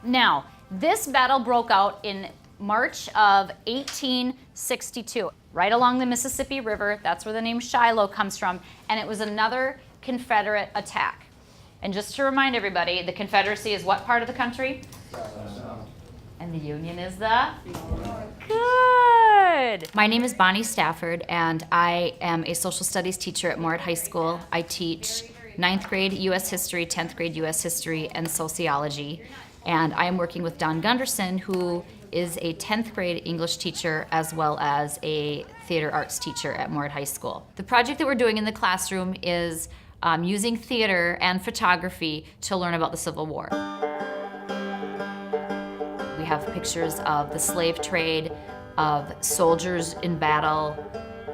Now, this battle broke out in March of 1862, right along the Mississippi River. That's where the name Shiloh comes from, and it was another Confederate attack. And just to remind everybody, the Confederacy is what part of the country? And the Union is the? Good. My name is Bonnie Stafford, and I am a social studies teacher at Moorhead High School. I teach 9th grade U.S. history, 10th grade U.S. history, and sociology. And I am working with Don Gunderson, who is a 10th grade English teacher as well as a theater arts teacher at Moorhead High School. The project that we're doing in the classroom is using theater and photography to learn about the Civil War. We have pictures of the slave trade, of soldiers in battle,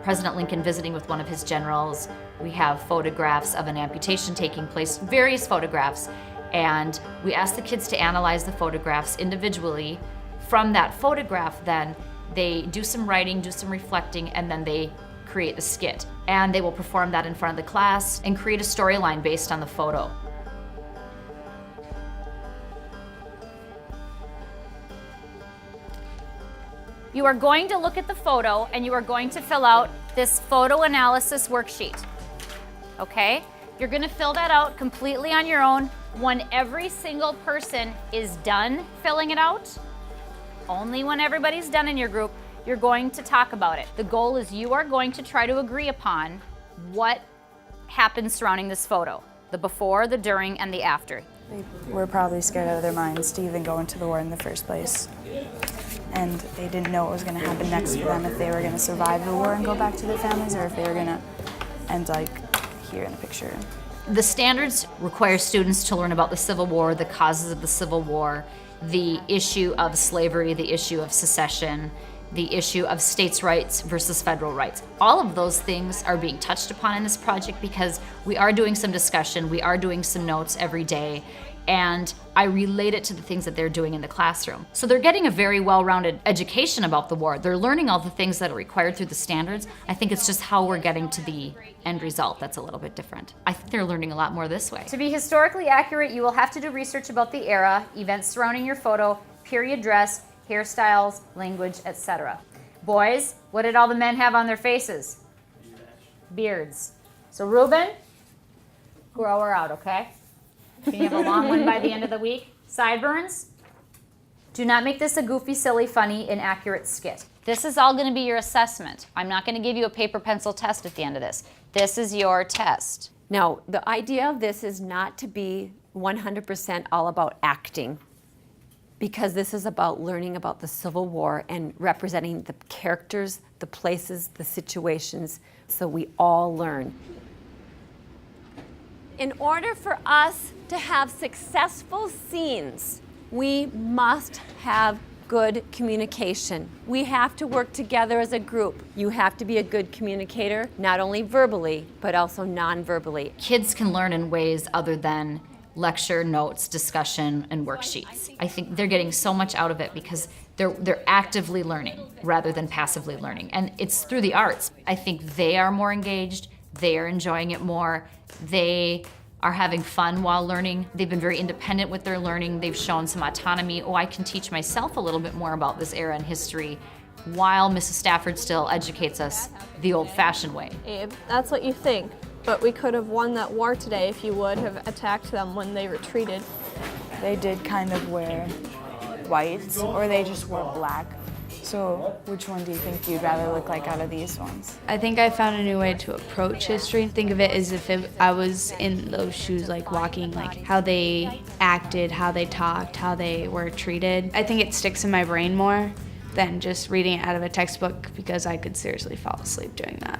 President Lincoln visiting with one of his generals. We have photographs of an amputation taking place, various photographs, and we ask the kids to analyze the photographs individually. From that photograph, then, they do some writing, do some reflecting, and then they create the skit. And they will perform that in front of the class and create a storyline based on the photo. You are going to look at the photo and you are going to fill out this photo analysis worksheet. Okay? You're going to fill that out completely on your own. When every single person is done filling it out, only when everybody's done in your group, you're going to talk about it. The goal is you are going to try to agree upon what happens surrounding this photo. The before, the during, and the after. They were probably scared out of their minds to even go into the war in the first place. And they didn't know what was going to happen next for them, if they were going to survive the war and go back to their families, or if they were going to end like here in the picture. The standards require students to learn about the Civil War, the causes of the Civil War, the issue of slavery, the issue of secession, the issue of states' rights versus federal rights. All of those things are being touched upon in this project because we are doing some discussion, we are doing some notes every day, and I relate it to the things that they're doing in the classroom. So they're getting a very well-rounded education about the war. They're learning all the things that are required through the standards. I think it's just how we're getting to the end result that's a little bit different. I think they're learning a lot more this way. To be historically accurate, you will have to do research about the era, events surrounding your photo, period dress, hairstyles, language, etc. Boys, what did all the men have on their faces? Beards. So Reuben, grow her out, okay? Can you have a long one by the end of the week? Sideburns? Do not make this a goofy, silly, funny, inaccurate skit. This is all going to be your assessment. I'm not going to give you a paper pencil test at the end of this. This is your test. Now, the idea of this is not to be 100% all about acting, because this is about learning about the Civil War and representing the characters, the places, the situations, so we all learn. In order for us to have successful scenes, we must have good communication. We have to work together as a group. You have to be a good communicator, not only verbally, but also non-verbally. Kids can learn in ways other than lecture, notes, discussion, and worksheets. I think they're getting so much out of it because they're actively learning rather than passively learning. And it's through the arts. I think they are more engaged, they are enjoying it more, they are having fun while learning. They've been very independent with their learning. They've shown some autonomy. Oh, I can teach myself a little bit more about this era in history while Mrs. Stafford still educates us the old-fashioned way. Abe, that's what you think. But we could have won that war today if you would have attacked them when they retreated. They did kind of wear white, or they just wore black. So which one do you think you'd rather look like out of these ones? I think I found a new way to approach history. Think of it as if I was in those shoes, like walking, like how they acted, how they talked, how they were treated. I think it sticks in my brain more than just reading it out of a textbook, because I could seriously fall asleep doing that.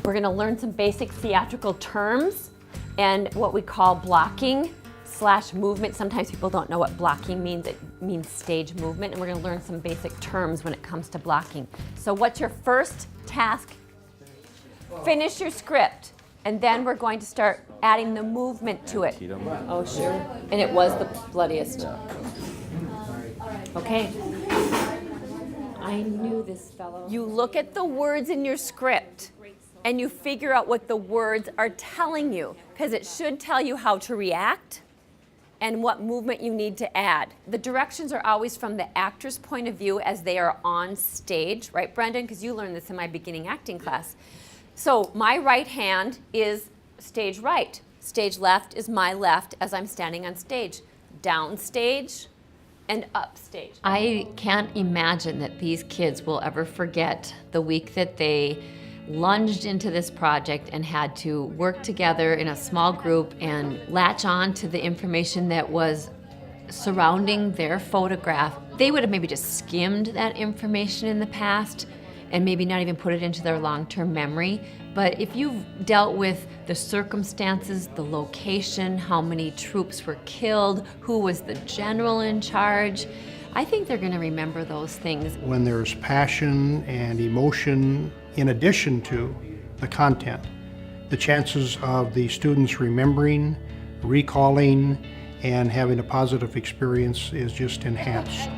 We're going to learn some basic theatrical terms and what we call blocking / movement. Sometimes people don't know what blocking means. It means stage movement, and we're going to learn some basic terms when it comes to blocking. So what's your first task? Finish your script, and then we're going to start adding the movement to it. Oh, sure. And it was the bloodiest. Okay. I knew this fellow. You look at the words in your script, and you figure out what the words are telling you, because it should tell you how to react, and what movement you need to add. The directions are always from the actor's point of view as they are on stage, right, Brendan? Because you learned this in my beginning acting class. So my right hand is stage right. Stage left is my left as I'm standing on stage. Down stage and up stage. I can't imagine that these kids will ever forget the week that they lunged into this project and had to work together in a small group and latch on to the information that was surrounding their photograph. They would have maybe just skimmed that information in the past and maybe not even put it into their long-term memory. But if you've dealt with the circumstances, the location, how many troops were killed, who was the general in charge, I think they're going to remember those things. When there's passion and emotion in addition to the content, the chances of the students remembering, recalling, and having a positive experience is just enhanced.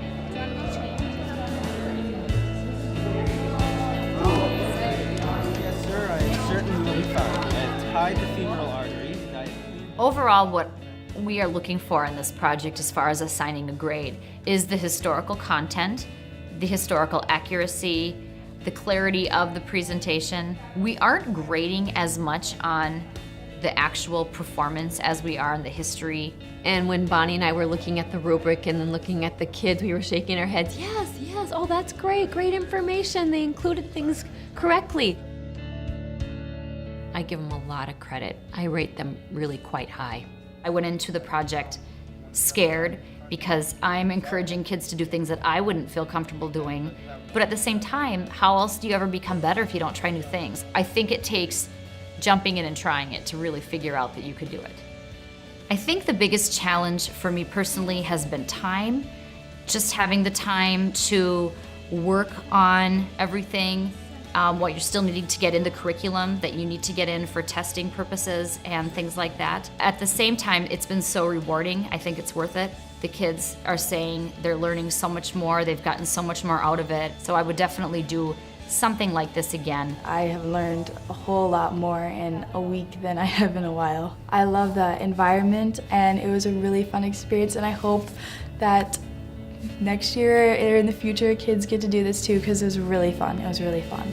Yes, sir, I certainly will be fine. I tied the femoral artery. Overall, what we are looking for in this project as far as assigning a grade is the historical content, the historical accuracy, the clarity of the presentation. We aren't grading as much on the actual performance as we are on the history. And when Bonnie and I were looking at the rubric and then looking at the kids, we were shaking our heads, yes, yes, oh, that's great, great information. They included things correctly. I give them a lot of credit. I rate them really quite high. I went into the project scared because I'm encouraging kids to do things that I wouldn't feel comfortable doing. But at the same time, how else do you ever become better if you don't try new things? I think it takes jumping in and trying it to really figure out that you could do it. I think the biggest challenge for me personally has been time. Just having the time to work on everything, what you're still needing to get in the curriculum that you need to get in for testing purposes and things like that. At the same time, it's been so rewarding. I think it's worth it. The kids are saying they're learning so much more, they've gotten so much more out of it. So I would definitely do something like this again. I have learned a whole lot more in a week than I have in a while. I love the environment and it was a really fun experience, and I hope that next year or in the future kids get to do this too, because it was really fun. It was really fun.